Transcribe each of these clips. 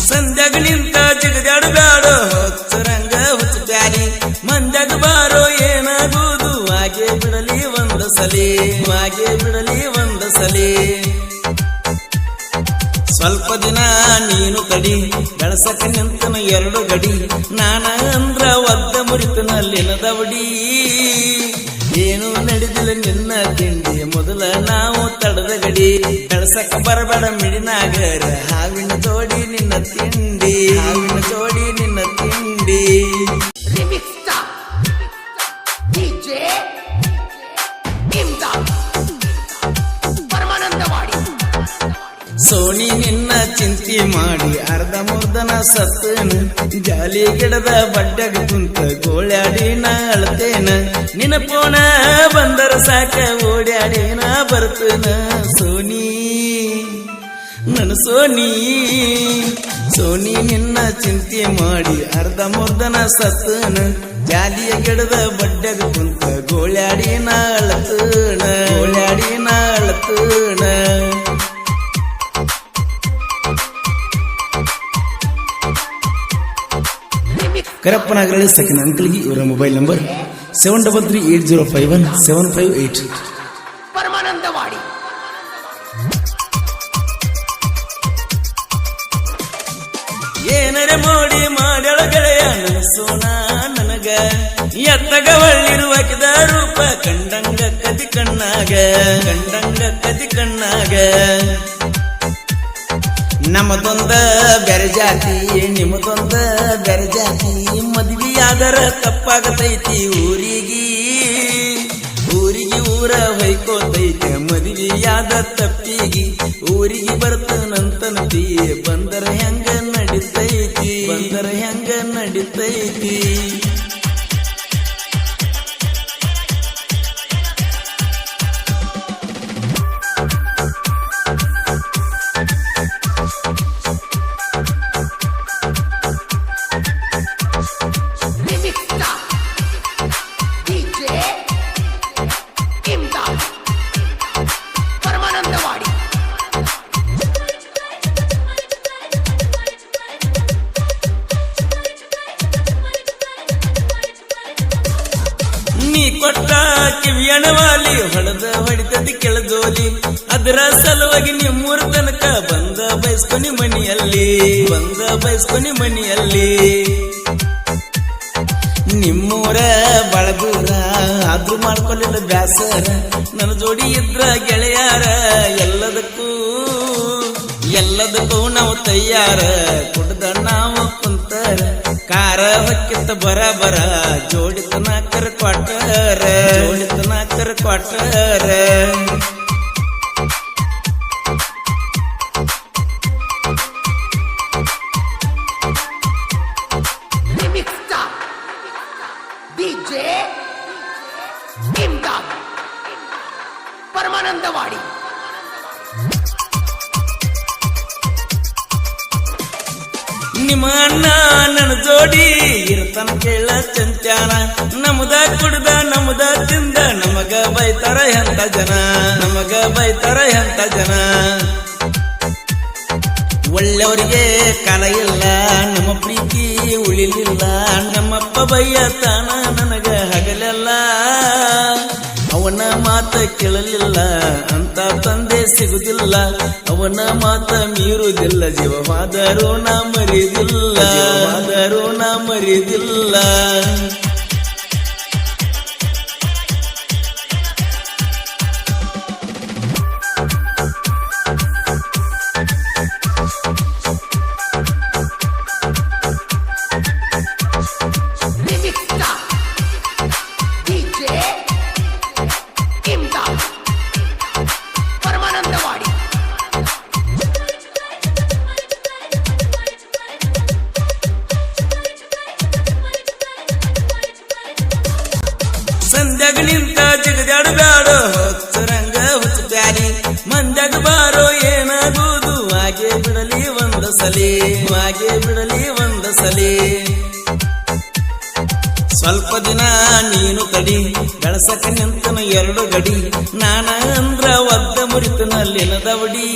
ಸಂಧ್ಯಾಗ ನಿಂತ ಜಿಗದಾಡು ಬ್ಯಾಡೋ ಹೊಚ್ಚರಂಗ ಹುಚ್ಚ ಬ್ಯಾಲಿ ಮಂದ್ಯಾಗ ಬಾರೋ ಏನಾಗುವುದು ಹಾಗೆ ಬಿಡಲಿ ಒಂದ ಸಲಿ ಹಾಗೆ ಬಿಡಲಿ ಒಂದ ಸಲಿ ಸ್ವಲ್ಪ ದಿನ ನೀನು ತಡಿ ಬೆಳಸಕ ನಿಂತನ ಎರಡು ಗಡಿ ನಾನ ಅಂದ್ರ ಒದ್ದ ಮುರಿತನಲ್ಲಿನ ದವಡಿ ಏನು ನಡೆದಿಲ್ಲ ನಿನ್ನ ತಿಂಡಿ ಮೊದಲ ನಾವು ತಡದ ಗಡಿ ಬೆಳಸಕ ಬರಬೇಡ ಮಿಡಿನಾಗರ ಹಾವಿನ ಜೋಡಿ ನಿನ್ನ ತಿಂಡಿ ಹಾವಿನ ಜೋಡಿ ನಿನ್ನ ತಿಂಡಿ ಸೋನಿ ನಿನ್ನ ಚಿಂತಿ ಮಾಡಿ ಅರ್ಧ ಮುರ್ದನ ಸತ್ತನ ಜಾಲಿ ಗಿಡದ ಬಡ್ಡಗ ಕುಂತ ಗೋಳ್ಯಾಡಿನ ಅಳತೇನ ನಿನ್ನ ಪೋಣ ಬಂದರ ಸಾಕ ಓಡ್ಯಾಡಿನ ಬರ್ತನ ಸೋನಿ ನನ್ನ ಸೋನಿ ಸೋನಿ ನಿನ್ನ ಚಿಂತಿ ಮಾಡಿ ಅರ್ಧ ಮುರ್ದನ ಸತ್ತನ ಜಾಲಿಯ ಗಿಡದ ಬಡ್ಡಗ ಕುಂತ ಗೋಳ್ಯಾಡಿನ ಅಳತನ ಗೋಳ್ಯಾಡಿನ ಅಳತನ ಕರಪ್ಪನಾಗರಳ್ಳಿ ಸೆಕೆಂಡ್ ಅಂಕಲ್ಗೆ ಇವರ ಮೊಬೈಲ್ ನಂಬರ್ 7338051758 ಪರಮಾನಂದವಾಡಿ. ಏನರೆ ಮೋಡಿ ಮಾಡ್ಯಾಳ ಗೆಳೆಯ ನನಸೋಣ ನನಗ ಎತ್ತಗ ಒಳ್ಳಿರುವ ಕಿದ ರೂಪ ಕಂಡಂಗ ಕದಿ ಕಣ್ಣಾಗ ಕಂಡಂಗ ಕದಿ ಕಣ್ಣಾಗ ನಮ್ಮದೊಂದ ಬೆರೆ ಜಾತಿ ನಿಮ್ಮದೊಂದ ಬೆರೆ ಜಾತಿ ಮದ್ವಿಯಾದರ ತಪ್ಪಾಗತೈತಿ ಊರಿಗೆ ಊರ ಹೊಯ್ಕೋತೈತೆ ಮದ್ವಿಯಾದ ತಪ್ಪಿಗಿ ಊರಿಗೆ ಬರ್ತನಂತನತಿ ಬಂದರ ಹೆಂಗ ನಡಿತೈತಿ ಬಂದರ ಹೆಂಗ ನಡಿತೈತಿ ನೀ ಕೊಟ್ಟ ಕಿವಿಯಣವಾಲಿ ಹೊಡೆದ ಹೊಡಿತದಿ ಕೆಳದೋಲಿ ಅದರ ಸಲುವಾಗಿ ನಿಮ್ಮೂರ ತನಕ ಬಂದ ಬಯಸ್ಕೊನಿ ಮನಿಯಲ್ಲಿ ಬಂದ ಬಯಸ್ಕೊನಿ ಮನಿಯಲ್ಲಿ ನಿಮ್ಮೂರ ಬಳಗೂರ ಆದ್ರೂ ಮಾಡ್ಕೊಳ್ಳಿಲ್ಲ ಬ್ಯಾಸರ ನನ್ನ ಜೋಡಿ ಇದ್ರ ಗೆಳೆಯಾರ ಎಲ್ಲದಕ್ಕೂ ನಾವು ತಯ್ಯಾರ ಕುಡ್ದ ನಾವು ಕುಂತರ ಕಾರ ಹೊಕ್ಕಿತ್ತ ಬರ ಜೋಡಿತನಾಕರ ಕ್ವಾಟರ ಜೋಡಿತನಾಕರ ಕ್ವಾಟರ ಪರಮಾನಂದವಾಡಿ. ನಿಮ್ಮ ಅಣ್ಣ ನನ್ನ ಜೋಡಿ ಇರ್ತಾನ ಕೇಳ ಚಂತ್ಯಾನ ನಮದ ಕುಡ್ದ ನಮದ ತಿಂದ ನಮಗ ಬೈತಾರ ಎಂತ ಜನ ನಮಗ ಬೈತಾರ ಎಂತ ಜನ ಒಳ್ಳೆಯವರಿಗೆ ಕಾಲ ಇಲ್ಲ ನಮ್ಮ ಪ್ರೀತಿ ಉಳಿಲಿಲ್ಲ ನಮ್ಮಪ್ಪ ಬೈಯತಾನ ನನಗ ಹಗಲೆಲ್ಲ ಅವನ ಮಾತ ಕೇಳಲಿಲ್ಲ ಅಂತ ತಂದೆ ಸಿಗುದಿಲ್ಲ ಅವನ ಮಾತ ಮೀರುವುದಿಲ್ಲ ಜೀವವಾದರೂ ನಾ ಮರಿದಿಲ್ಲ ಜೀವವಾದರೂ ನಾ ಮರಿದಿಲ್ಲ ಪರಮಾನಂದವಾಡಿ. ಸಂಧ್ಯಾಗ ನಿಂತ ಜಿಗದಾಡು ಬ್ಯಾಡೋ ಹೊಚ್ಚರಂಗ ಹುಚ್ಚ ಬ್ಯಾಲಿ ಮಂದ್ಯಾಗ ಬಾರೋ ಏನಾಗುವುದು ಹಾಗೆ ಬಿಡಲಿ ಒಂದ ಸಲಿ ಹಾಗೆ ಬಿಡಲಿ ಒಂದ ಸಲಿ ಸ್ವಲ್ಪ ದಿನ ನೀನು ತಡಿ ಬೆಳಸಕ ನಿಂತನ ಎರಡು ಗಡಿ ನಾನ ಅಂದ್ರ ಒದ್ದ ಮುರಿತನಲ್ಲಿನ ದವಡಿ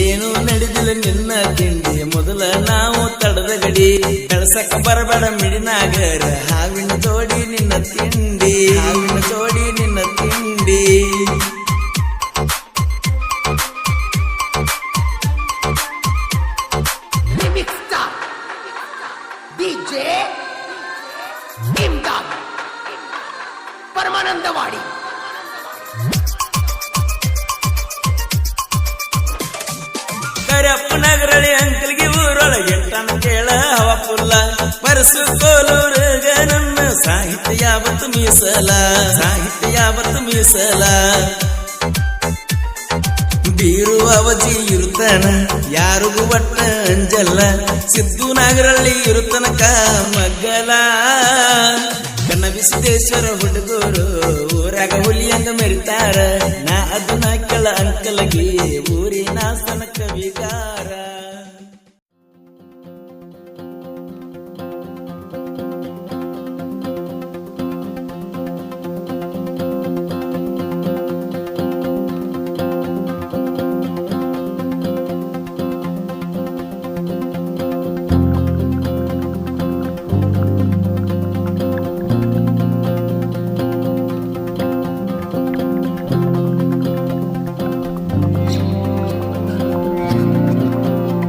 ಏನು ನಡೆದಿಲ್ಲ ನಿನ್ನ ತಿಂಡಿ ಮೊದಲ ನಾವು ತಡದ ಗಡಿ ಬೆಳಸಕ ಬರಬೇಡ ಮಿಡಿನಾಗರ ಹಾವಿನ ಜೋಡಿ ನಿನ್ನ ತಿಂಡಿ ಹಾವಿನ ಜೋಡಿ ನಿನ್ನ ತಿಂಡಿ remix star DJ Imdad Paramanandavadi ಕರಪ್ಪ ನಗರಳಿ ಅಂಕಲ್ಗೆ ಊರೊಳಗೆ ಟನ ಕೇಳ ಹವಪುಲ್ಲ ಪರಸು ಕೋಲೂರಗ ನನ್ನ ಸಾಹಿತ್ಯ ಯಾವತ್ತು ಮೀಸಲ ಸಾಹಿತ್ಯ ಯಾವತ್ತು ಮೀಸಲ ಬೀರು ಅವಧಿ ಇರುತ್ತಾನ ಯಾರಿಗೂ ಒಟ್ಟ ಅಂಜಲ್ಲ ಸಿದ್ದು ನಾಗರಳ್ಳಿ ಇರುತ್ತನಕ ಮಗ್ಗಲ ಕನ್ನಬಿಸಿದೇಶ್ವರ ಹುಡುಗರು ಊರಾಗ ಹುಲಿಯಂಗ ಮೆರಿತಾರ ನಾ ಅದನ್ನ ಕೆಳ ಅಂಕಲಗಿ ಊರಿನ ಸನಕ ವಿಕಾರ